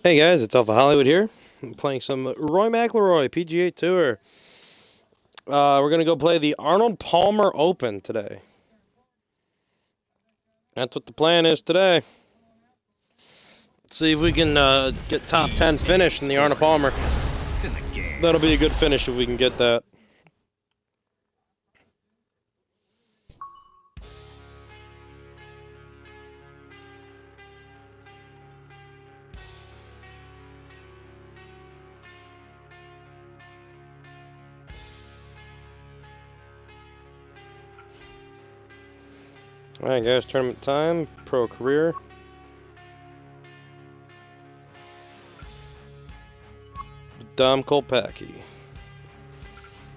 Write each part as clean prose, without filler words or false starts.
Hey guys, it's Alpha Hollywood here. I'm playing some Roy McIlroy PGA Tour. We're going to go play the Arnold Palmer Open today. That's what the plan is today. Let's see if we can get top 10 finish in the Arnold Palmer. That'll be a good finish if we can get that. Alright guys, tournament time, pro career. Dom Kolpacki.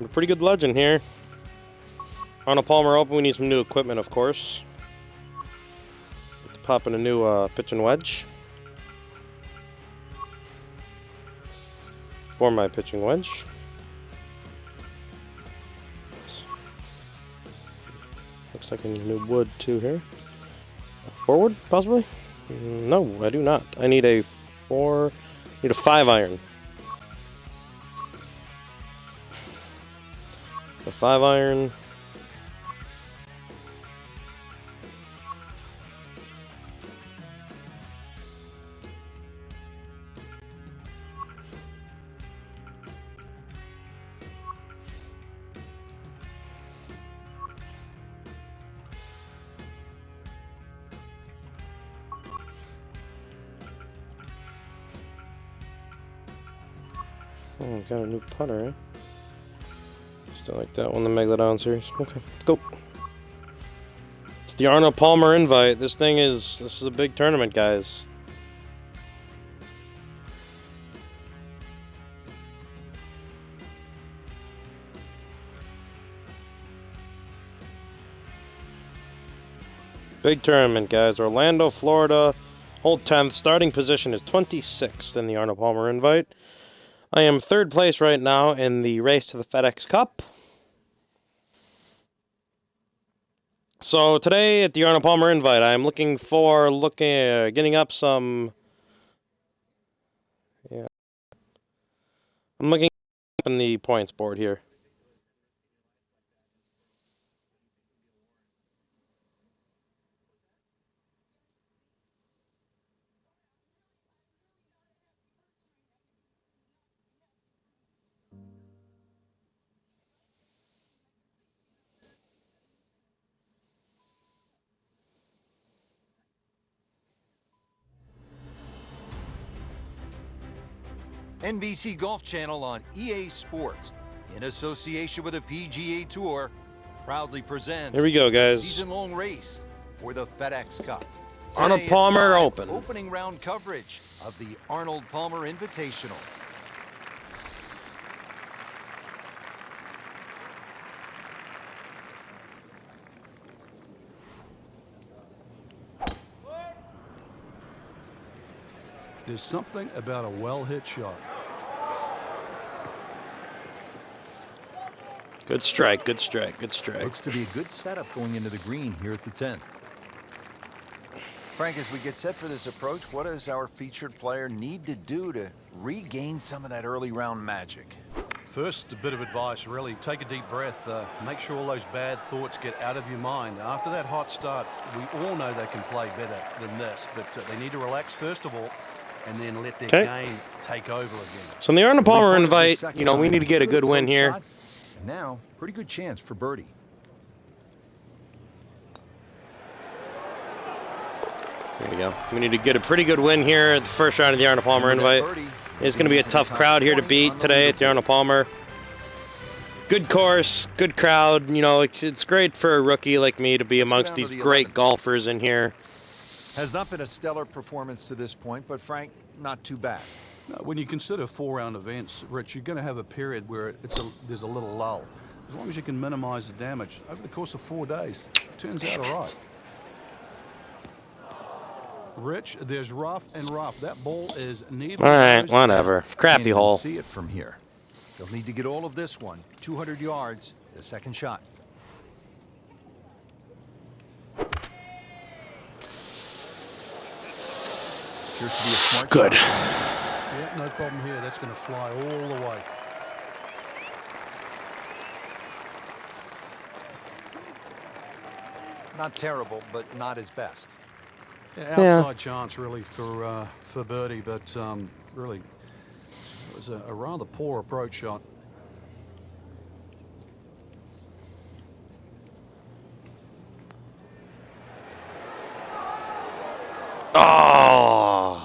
A pretty good legend here. Arnold Palmer Open, we need some new equipment, of course. Let's pop in a new pitching wedge. For my pitching wedge. Looks like a new wood too here. Forward, possibly? No, I do not. I need a 5 iron. A 5 iron. Oh, got a new putter, eh? Still like that one, the Megalodon series. Okay, let's go. It's the Arnold Palmer invite. This is a big tournament, guys. Big tournament, guys. Orlando, Florida. Hole 10th. Starting position is 26th in the Arnold Palmer invite. I am 3rd place right now in the race to the FedEx Cup. So today at the Arnold Palmer invite, I'm looking for getting up some. Yeah, I'm looking up in the points board here. NBC Golf Channel on EA Sports, in association with the PGA Tour, proudly presents Here we go, guys. the season-long race for the FedEx Cup. Arnold Today, Palmer it's live Open. Opening round coverage of the Arnold Palmer Invitational. There's something about a well-hit shot. Good strike, good strike, good strike. Looks to be a good setup going into the green here at the 10th. Frank, as we get set for this approach, what does our featured player need to do to regain some of that early round magic? First, a bit of advice, really. Take a deep breath. Make sure all those bad thoughts get out of your mind. After that hot start, we all know they can play better than this, but they need to relax first of all and then let their game take over again. So in the Arnold Palmer invite, we need to get a good win here. And now, pretty good chance for birdie. There we go. We need to get a pretty good win here at the first round of the Arnold Palmer invite. It's going to be a tough crowd here to beat today at the Arnold Palmer. Good course, good crowd. It's great for a rookie like me to be amongst these great golfers in here. Has not been a stellar performance to this point, but Frank, not too bad. Now, when you consider 4-round events, Rich, you're going to have a period where there's a little lull. As long as you can minimize the damage over the course of 4 days, it turns out all right. Rich, there's rough and rough. That ball is needle. All right, whatever. Crappy hole. See it from here. They'll need to get all of this one. 200 yards, the second shot. Appears to be a smart Good. shot. Yeah, no problem here. That's going to fly all the way. Not terrible, but not his best. Yeah, outside chance really for birdie, but really it was a rather poor approach shot. Oh!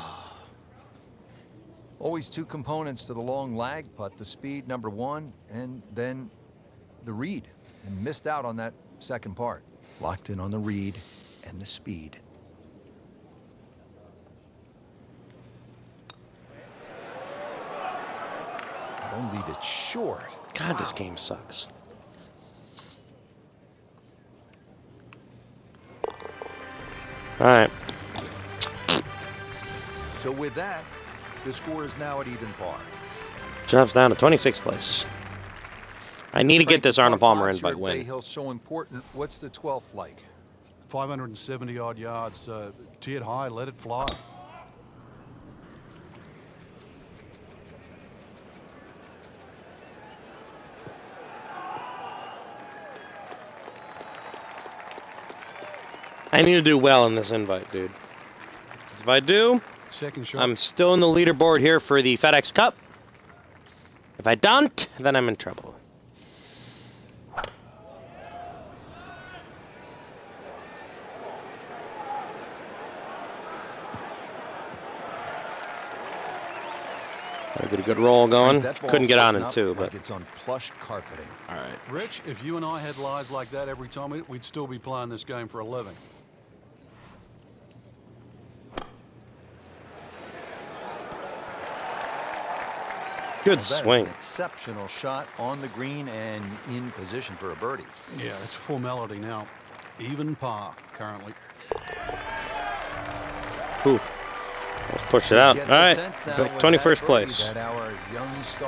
Always two components to the long lag putt, the speed, number one, and then the read. And missed out on that second part. Locked in on the read and the speed. Don't leave it short. God, this game sucks. All right. So with that, the score is now at even par. Drops down to 26th place. I need to get this Arnold Palmer invite win. Bay Hill's so important. What's the 12th like? 570 odd yards, tiered high, let it fly. I need to do well in this invite, dude. 'Cause if I do, Second shot. I'm still in the leaderboard here for the FedEx Cup. If I don't, then I'm in trouble. I get a good roll going. Couldn't get on it too, but like it's on plush carpeting. all right. Rich, if you and I had lives like that every time, we'd still be playing this game for a living. Good Well, that swing. is an exceptional shot on the green and in position for a birdie. Yeah, it's a formality now. Even par currently. Ooh. Let's push it out. All right. 21st place.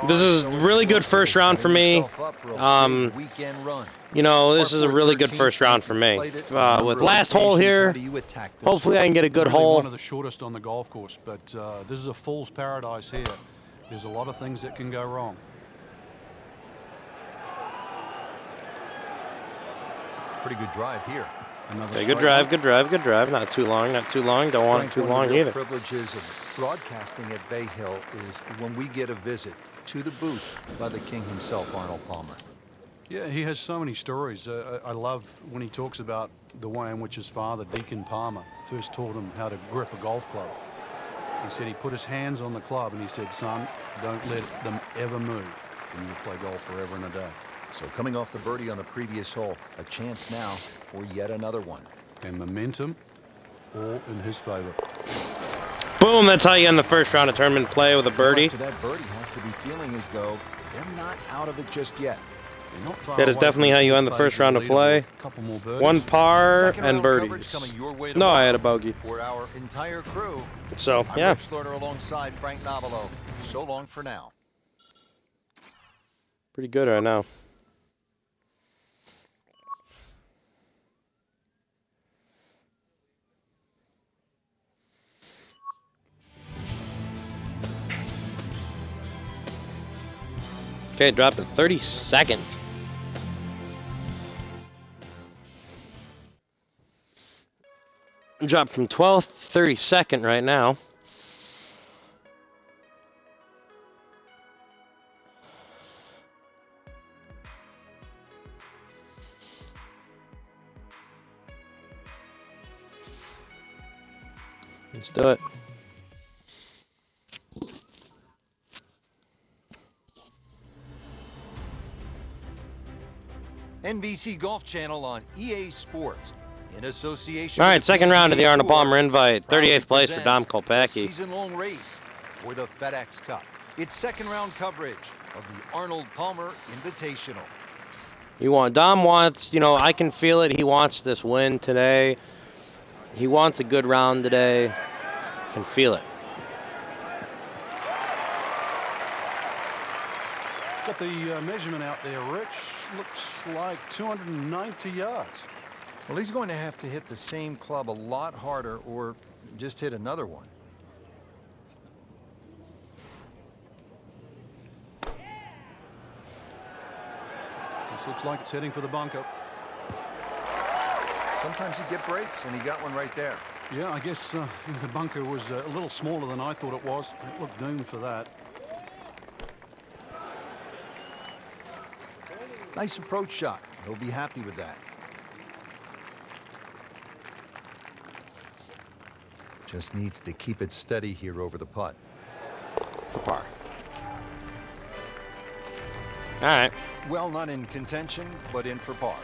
This is really good first round for me. You know, this is a really good first round for me. With last hole here, hopefully I can get a good Really hole. one of the shortest on the golf course, but this is a fool's paradise here. There's a lot of things that can go wrong. Pretty good drive here. Okay, good drive, good drive, good drive. Not too long, not too long. Don't want it too long either. One of the privileges of broadcasting at Bay Hill is when we get a visit to the booth by the king himself, Arnold Palmer. Yeah, he has so many stories. I love when he talks about the way in which his father, Deacon Palmer, first taught him how to grip a golf club. He said he put his hands on the club and he said, son, don't let them ever move, and you'll play golf forever and a day. So coming off the birdie on the previous hole, a chance now for yet another one. And momentum all in his favor. Boom, that's how you end the first round of tournament play with a birdie. After that birdie has to be feeling as though they're not out of it just yet. That is definitely how you end the first round of play. One par and birdies. No, I had a bogey. For our entire crew. So, I'm yeah. Rich Slaughter alongside Frank Novelo. So long for now. Pretty good right now. Okay, dropped to 32nd. Dropped from 12th, 32nd right now. Let's do it. NBC Golf Channel on EA Sports in association. All right, with second round of the PGA Arnold Tour, Palmer invite. 38th place for presents Dom the Kopacki. season-long race for the FedEx Cup. It's second round coverage of the Arnold Palmer Invitational. Dom wants, you know, I can feel it. He wants this win today. He wants a good round today. I can feel it. Got the measurement out there, Rich. Looks like 290 yards. Well, he's going to have to hit the same club a lot harder or just hit another one. Looks like it's heading for the bunker. Sometimes you get breaks, and he got one right there. Yeah, I guess the bunker was a little smaller than I thought it was. It looked doomed for that. Nice approach shot. He'll be happy with that. Just needs to keep it steady here over the putt. For par. All right. Well, not in contention, but in for par.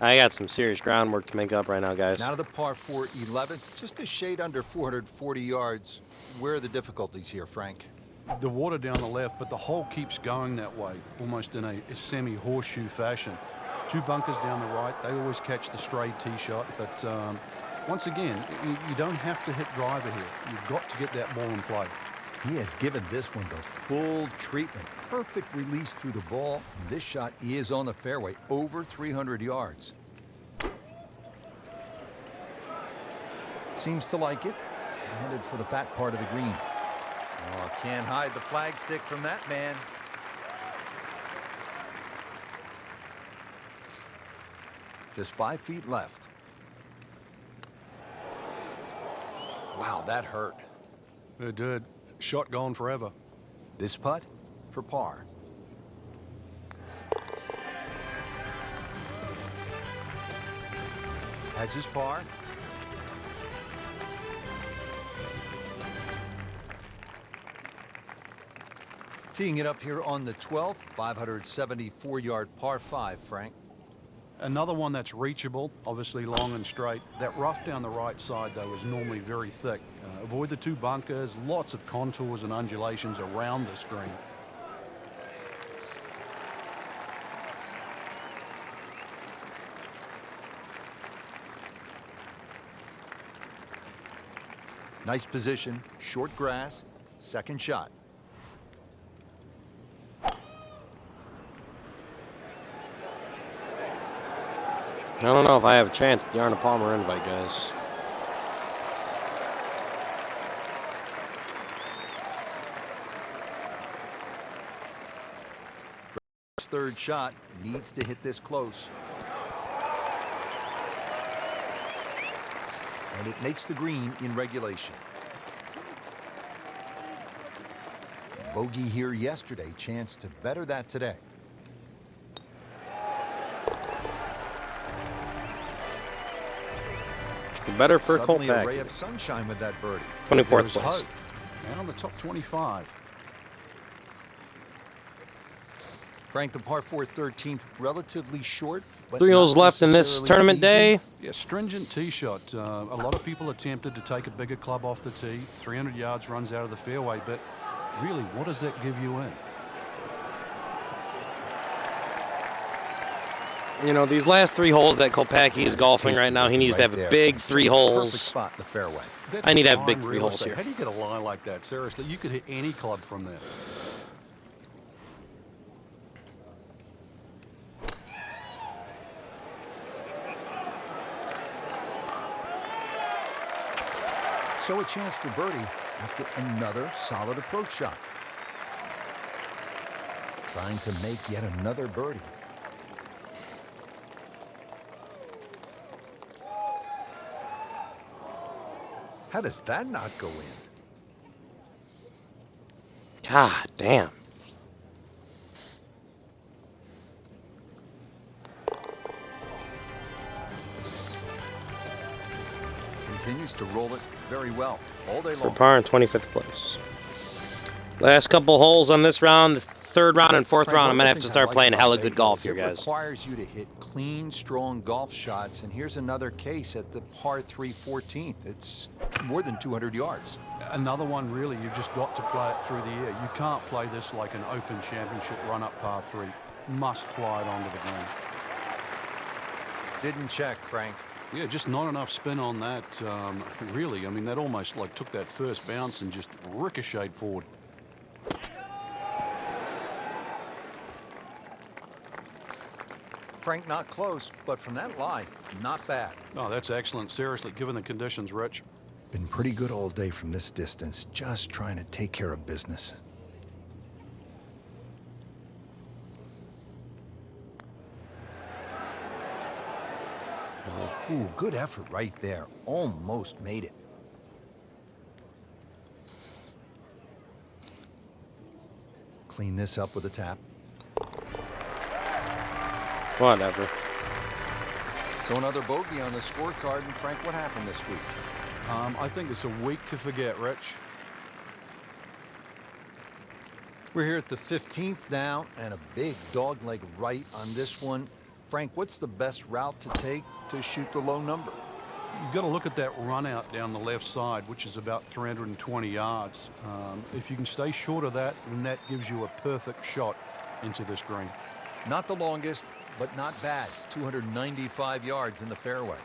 I got some serious groundwork to make up right now, guys. Now to the par 4 11th, just a shade under 440 yards. Where are the difficulties here, Frank? The water down the left, but the hole keeps going that way, almost in a semi-horseshoe fashion. 2 bunkers down the right. They always catch the stray tee shot, but once again, you don't have to hit driver here. You've got to get that ball in play. He has given this one the full treatment. Perfect release through the ball. This shot is on the fairway, over 300 yards. Seems to like it. Headed for the fat part of the green. Oh, can't hide the flagstick from that man. Just 5 feet left. Wow, that hurt. It did. Shot gone forever. This putt for par. Has his par. Teeing it up here on the 12th, 574-yard par 5, Frank. Another one that's reachable, obviously long and straight. That rough down the right side, though, is normally very thick. Avoid the 2 bunkers, lots of contours and undulations around this green. Nice position, short grass, second shot. I don't know if I have a chance at the Arnold Palmer invite, guys. Third shot needs to hit this close. And it makes the green in regulation. Bogey here yesterday, chance to better that today. Better for Suddenly Colpack. a ray of sunshine with that birdie. 24th There's place. hope. And on the top 25. Frank, the par 4 13th, relatively short, but 3 holes not left in this necessarily tournament easy. day. Yeah, stringent tee shot. A lot of people are tempted to take a bigger club off the tee. 300 yards runs out of the fairway, but really, what does that give you in? You know, these last 3 holes that Kopacki is golfing right now, he needs to have a big 3 Perfect holes. spot in the fairway. That's I need to have big prime 3 real holes estate. here. How do you get a lie like that? Seriously, you could hit any club from there. So a chance for birdie after another solid approach shot. Trying to make yet another birdie. How does that not go in? God damn. Continues to roll it very well all day For long. par in 25th place. Last couple holes on this round, the 3rd round and 4th round, I'm going to have to start playing hella good golf here, guys. It requires you to hit clean, strong golf shots, and here's another case at the par 3 14th. It's more than 200 yards. Another one, really, you've just got to play it through the air. You can't play this like an Open Championship run-up par 3. Must fly it onto the green. Didn't check, Frank. Yeah, just not enough spin on that. Really, I mean, that almost like took that first bounce and just ricocheted forward. Frank, not close, but from that lie, not bad. Oh, that's excellent. Seriously, given the conditions, Rich. Been pretty good all day from this distance, just trying to take care of business. Ooh, good effort right there. Almost made it. Clean this up with a tap. Whatever. So another bogey on the scorecard. And Frank, what happened this week? I think it's a week to forget, Rich. We're here at the 15th now, and a big dogleg right on this one. Frank, what's the best route to take to shoot the low number? You've got to look at that run out down the left side, which is about 320 yards. If you can stay short of that, then that gives you a perfect shot into this green. Not the longest, but not bad. 295 yards in the fairway.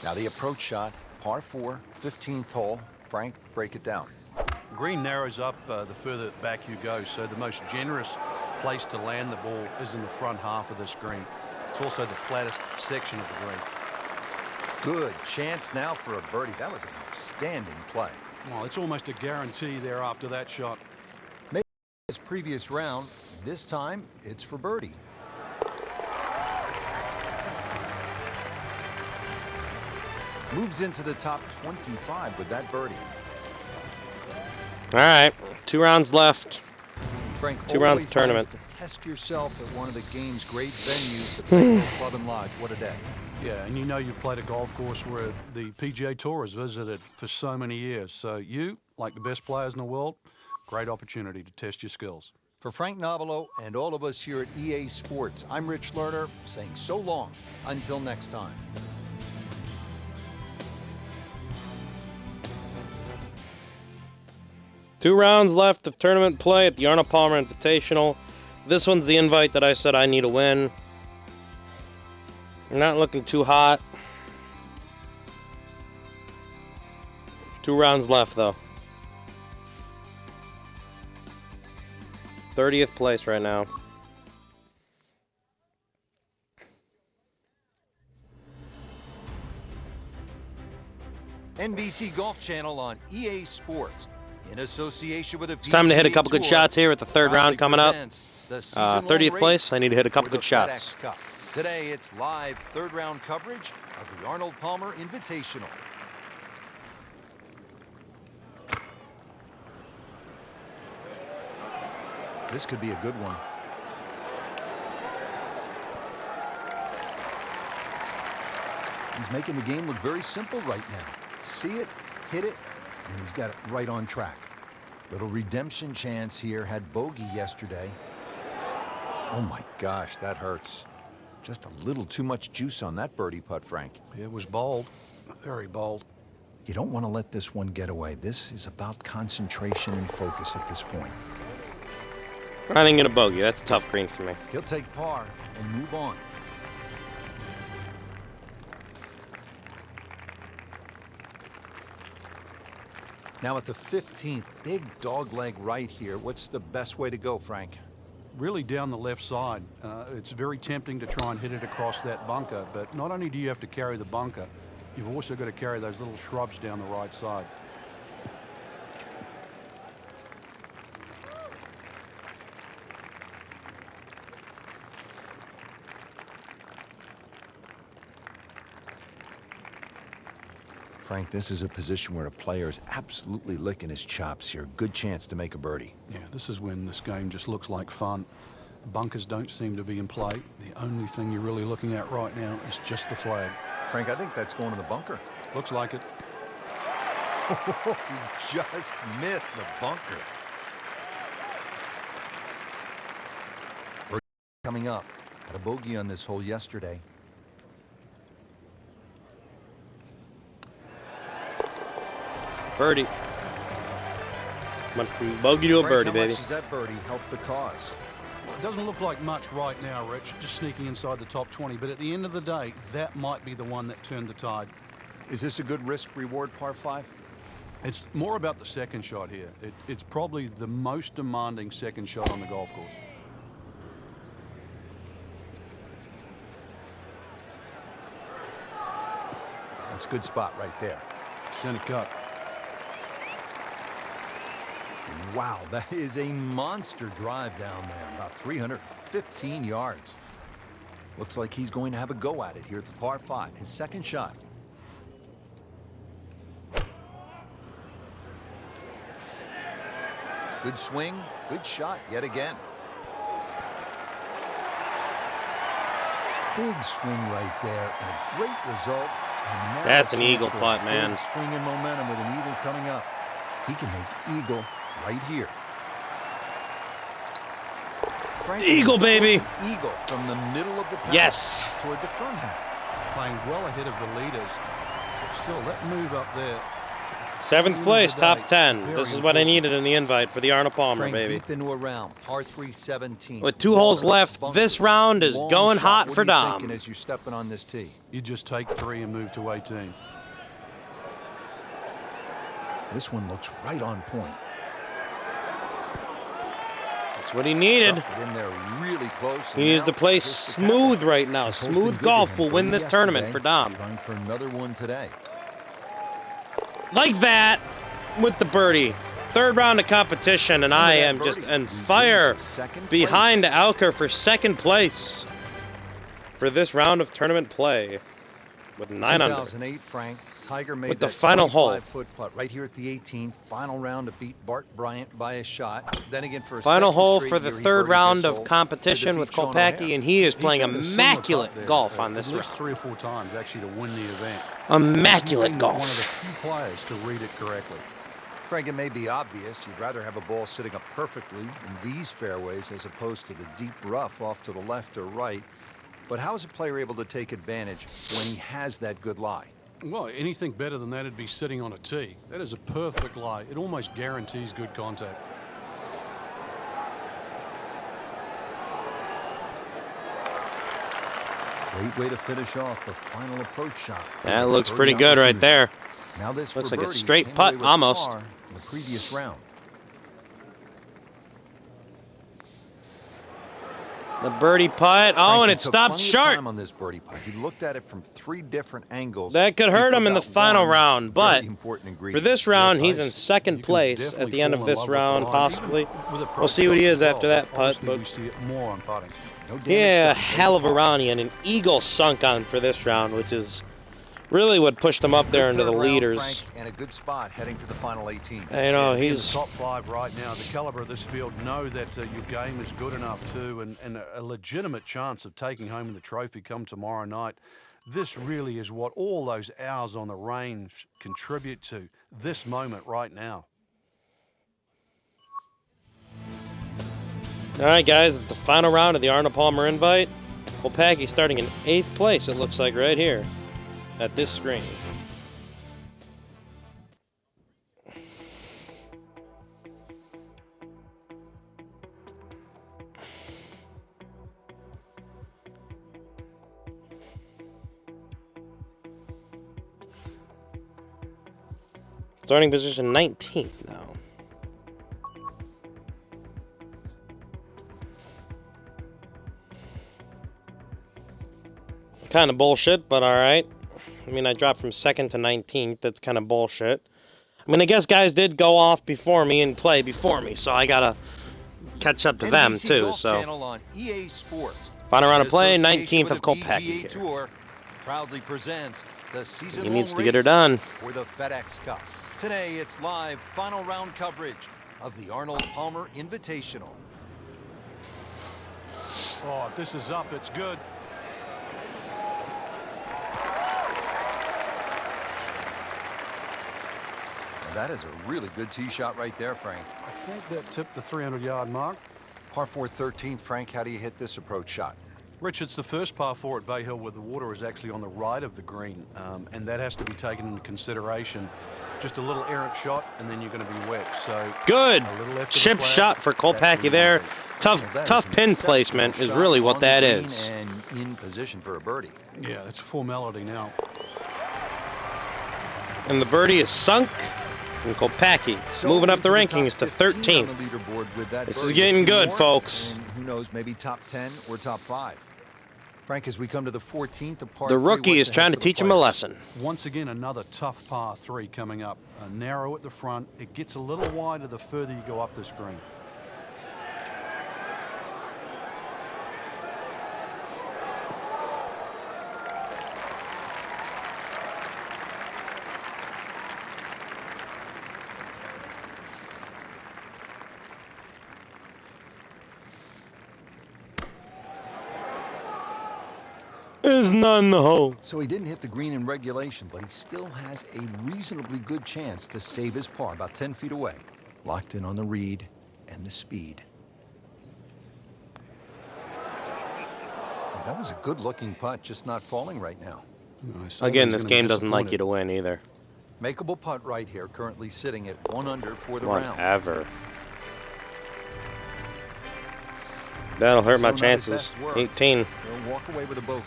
Now the approach shot, par 4, 15th hole. Frank, break it down. Green narrows up the further back you go, so the most generous place to land the ball is in the front half of this green. It's also the flattest section of the green. Good chance now for a birdie. That was an outstanding play. Well, it's almost a guarantee there after that shot. Maybe his previous round, this time it's for birdie. Moves into the top 25 with that birdie. All right, 2 rounds left. Frank, 2 rounds of tournament. Nice to test yourself at one of the game's great venues, the Pga Club and Lodge. What a day. Yeah, and you know you've played a golf course where the PGA Tour has visited for so many years. So you, like the best players in the world, great opportunity to test your skills. For Frank Nobilo and all of us here at EA Sports, I'm Rich Lerner saying so long until next time. Two rounds left of tournament play at the Arnold Palmer Invitational. This one's the invite that I said I need a win. Not looking too hot. 2 rounds left, though. 30th place right now. NBC Golf Channel on EA Sports. In association with It's time to hit a couple good shots here with the 3rd round coming up. 30th place. I need to hit a couple good shots. Today it's live 3rd round coverage of the Arnold Palmer Invitational. This could be a good one. He's making the game look very simple right now. See it, hit it, and he's got it right on track. Little redemption chance here. Had bogey yesterday. Oh my gosh, that hurts. Just a little too much juice on that birdie putt, Frank. It was bold, very bold. You don't want to let this one get away. This is about concentration and focus at this point. I didn't get a bogey. That's a tough green for me. He'll take par and move on. Now at the 15th, big dogleg right here. What's the best way to go, Frank? Really down the left side. It's very tempting to try and hit it across that bunker, but not only do you have to carry the bunker, you've also got to carry those little shrubs down the right side. Frank, this is a position where a player is absolutely licking his chops here. Good chance to make a birdie. Yeah, this is when this game just looks like fun. Bunkers don't seem to be in play. The only thing you're really looking at right now is just the flag. Frank, I think that's going to the bunker. Looks like it. He just missed the bunker. Coming up. Had a bogey on this hole yesterday. Birdie. Went from bogey to a birdie, Frank, how baby. much does that birdie help the cause? Well, it doesn't look like much right now, Rich, just sneaking inside the top 20. But at the end of the day, that might be the one that turned the tide. Is this a good risk-reward par 5? It's more about the second shot here. It's probably the most demanding second shot on the golf course. That's a good spot right there. Center cut. Wow, that is a monster drive down there, about 315 yards. Looks like he's going to have a go at it here at the par 5, his second shot. Good swing, good shot yet again. Big swing right there, and a great result. And now That's an it's eagle for a putt, man. big swing and momentum with an eagle coming up. He can make eagle right here. Frank, Eagle, baby. Eagle from the middle of the path Yes. toward the front half. Playing well ahead of the leaders. But still, that move up there. 7th place, top 10. This is what I needed in the invite for the Arnold Palmer, Frank baby. deep into a round, par 3, 17. With 2 holes left, this round is Long going shot. hot What for are you Dom. thinking as you're stepping on this tee? You just take 3 and move to 18. This one looks right on point. That's what he needed. Stuffed it in there really close. He needs to play smooth right now. Smooth golf will win this tournament for Dom. Trying for another one today. Like that with the birdie. 3rd round of competition, and I am just on fire behind Alker for 2nd place for this round of tournament play with 9 under. 2008, Frank. Tiger made With the that final hole. 25-foot putt right here at the 18th. Final round to beat Bart Bryant by a shot. Then again for a Final second hole straight for the year, he 3rd birdied round this of hole to competition defeat with Sean Kopacki, O'Hare. and he is playing shot a similar immaculate putt there, golf on this at least round. 3 or 4 times actually to win the event. Immaculate One of the golf. few players to read it correctly. Frank, it may be obvious you'd rather have a ball sitting up perfectly in these fairways as opposed to the deep rough off to the left or right. But how is a player able to take advantage when he has that good lie? Well, anything better than that would be sitting on a tee. That is a perfect lie. It almost guarantees good contact. Great way to finish off the final approach shot. That looks pretty good right there. Now this Looks for like a birdie. straight Came putt, away with almost. par in the previous round. The birdie putt. Oh, Frank, and he it took stopped plenty of short. time on this birdie putt. He looked at it from 3 different angles. That could He hurt him in the forgot final one round, very but important for ingredient. this round, Yeah, he's in nice. 2nd You can place at definitely the end fall of in this love with round, the line. possibly. Even with approach We'll see what he golf is as after well. that putt, Obviously, but we see it more on putting. No damage he had a done. hell of a round. He had an eagle sunk on for this round, which is really what pushed him up there into the Third round, leaders. Frank, and a good spot heading to the final 18. You know, In the he's top 5 right now. The caliber of this field know that your game is good enough too, and a legitimate chance of taking home the trophy come tomorrow night. This really is what all those hours on the range contribute to. This moment right now. all right, guys. It's the final round of the Arnold Palmer invite. Kopacki starting in 8th place. It looks like right here at this screen. Starting position 19th now. Kind of bullshit, but all right. I mean, I dropped from 2nd to 19th. That's kind of bullshit. I mean, I guess guys did go off before me and play before me, so I gotta catch up to them NBC too. Golf So Channel on EA Sports. final round of In play, association 19th of with the Kopacki PGA here. Tour proudly presents the season He needs to get her done. for the FedEx Cup. Today, it's live final round coverage of the Arnold Palmer Invitational. Oh, if this is up, it's good. That is a really good tee shot right there, Frank. I think that tipped the 300-yard mark. Par 4 13, Frank, how do you hit this approach shot? Rich, it's the first par 4 at Bay Hill where the water is actually on the right of the green, and that has to be taken into consideration. Just a little errant shot, and then you're going to be wet. So Good a little left of the chip flag, shot for that's where Kopacki you there. want to be. Tough Well, that tough is an pin exceptional placement is shot really what on the that green is. And in position for a birdie. Yeah, that's a formality now. And the birdie is sunk. And Kopacki moving up the rankings to 13th. This is getting good, folks. And who knows, maybe top 10 or top 5. Frank, as we come to the 14th of par The 3, rookie what's is trying ahead to for the teach him a players? lesson. Once again, another tough par 3 coming up. Narrow at the front. It gets a little wider the further you go up this green. There's none in the hole. So he didn't hit the green in regulation, but he still has a reasonably good chance to save his par about 10 feet away. Locked in on the read and the speed. That was a good-looking putt, just not falling right now. Again, this game doesn't like you to win either. Makeable putt right here, currently sitting at 1 under for the round. Whatever. That'll hurt my chances. 18. He'll walk away with a bogey.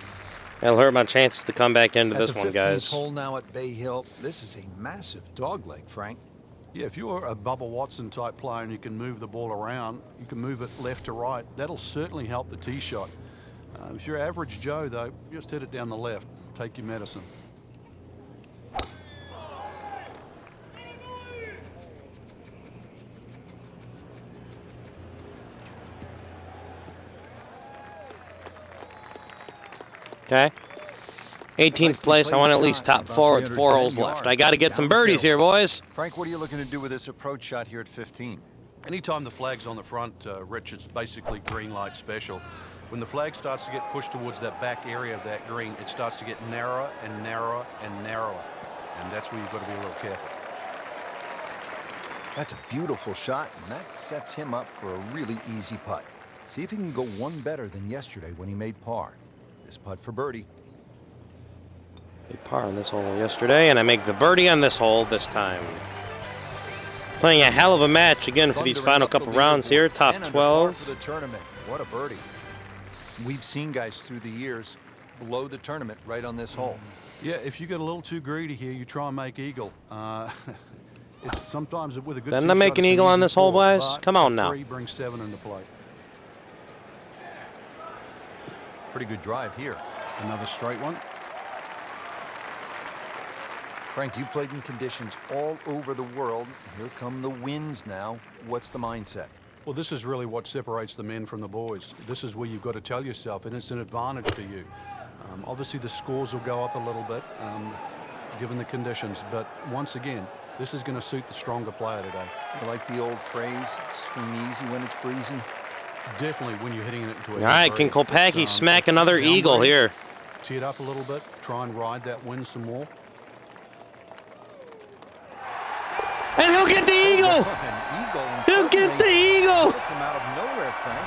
That'll hurt my chances to come back into At this the one, 15th guys. hole now at Bay Hill. This is a massive dogleg, Frank. Yeah, if you're a Bubba Watson type player and you can move the ball around, you can move it left to right, that'll certainly help the tee shot. If you're average Joe, though, just hit it down the left. Take your medicine. Okay. 18th place. I want at least top 4 with 4 holes left. I got to get some birdies here, boys. Frank, what are you looking to do with this approach shot here at 15? Anytime the flag's on the front, Rich, it's basically green light special. When the flag starts to get pushed towards that back area of that green, it starts to get narrower and narrower and narrower. And that's where you've got to be a little careful. That's a beautiful shot, and that sets him up for a really easy putt. See if he can go one better than yesterday when he made par. This putt for birdie. Made par on this hole yesterday, and I make the birdie on this hole this time. Playing a hell of a match again for these final couple rounds here. Top 12. For the tournament. What a birdie. We've seen guys through the years blow the tournament right on this hole. Yeah, if you get a little too greedy here, you try and make eagle. It's sometimes with a good. Didn't I make an eagle on this hole, boys? Come on now. 3 brings 7 into play. Pretty good drive here. Another straight one. Frank, you played in conditions all over the world. Here come the winds now. What's the mindset? Well, this is really what separates the men from the boys. This is where you've got to tell yourself, and it's an advantage to you. Obviously, the scores will go up a little bit, given the conditions. But once again, this is going to suit the stronger player today. I like the old phrase, swing easy when it's breezy. Definitely when you're hitting it into a... All right, can Kopacki smack another eagle here? Tee it up a little bit. Try and ride that wind some more. And he'll get the eagle! He'll get the eagle! From out of nowhere, Frank.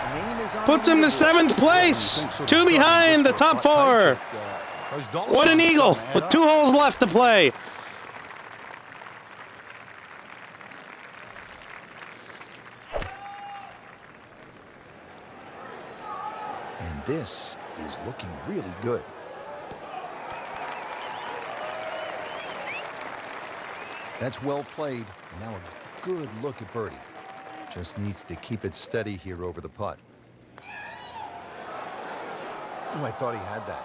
The name is on Puts him to 7th place. 2 behind the top 4. What an eagle with 2 holes left to play. And this is looking really good. That's well played. Now a good look at birdie. Just needs to keep it steady here over the putt. Oh, I thought he had that.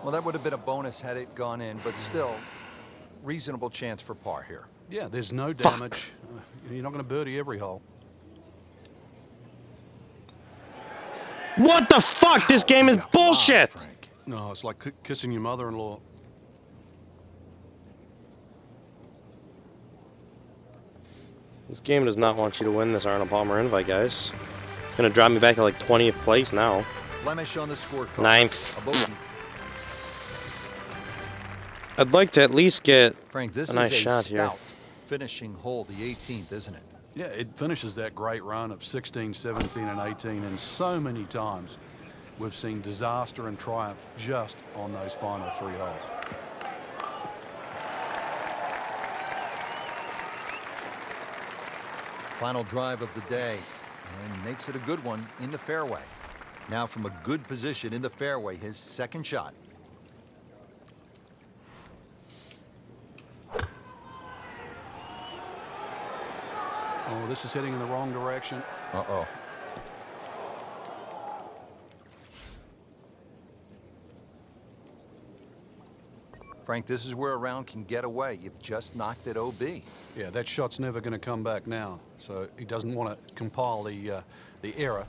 Well, that would have been a bonus had it gone in, but still, reasonable chance for par here. Yeah, there's no damage. You're not going to birdie every hole. What the fuck? This game is bullshit. No, it's like kissing your mother-in-law. This game does not want you to win this Arnold Palmer invite, guys. It's going to drop me back to like 20th place now. Blemish on the scorecard. 9th. I'd like to at least get Frank, this a nice is a shot here. stout finishing hole, the 18th, isn't it? Yeah, it finishes that great run of 16, 17, and 18, and so many times we've seen disaster and triumph just on those final 3 holes. Final drive of the day, and makes it a good one in the fairway. Now from a good position in the fairway, his second shot. Oh, this is heading in the wrong direction. Uh-oh. Frank, this is where a round can get away. You've just knocked it OB. Yeah, that shot's never going to come back now. So he doesn't want to compile the error.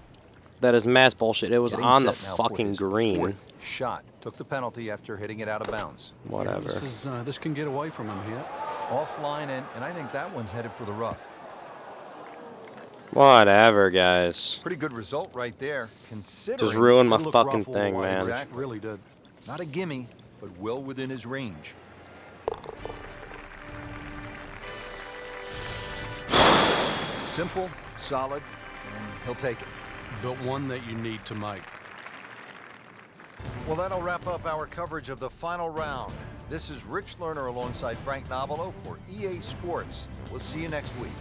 That is mass bullshit. It was Getting on the set now for fucking his green. fourth shot. Took the penalty after hitting it out of bounds. Whatever. This can get away from him here. Offline, and I think that one's headed for the rough. Whatever, guys. Pretty good result right there, considering. Just ruined my Didn't look fucking rough all the thing, way, man. Exactly. Really did. Not a gimme, but well within his range. Simple, solid, and he'll take it. But one that you need to make. Well, that'll wrap up our coverage of the final round. This is Rich Lerner alongside Frank Novelo for EA Sports. We'll see you next week.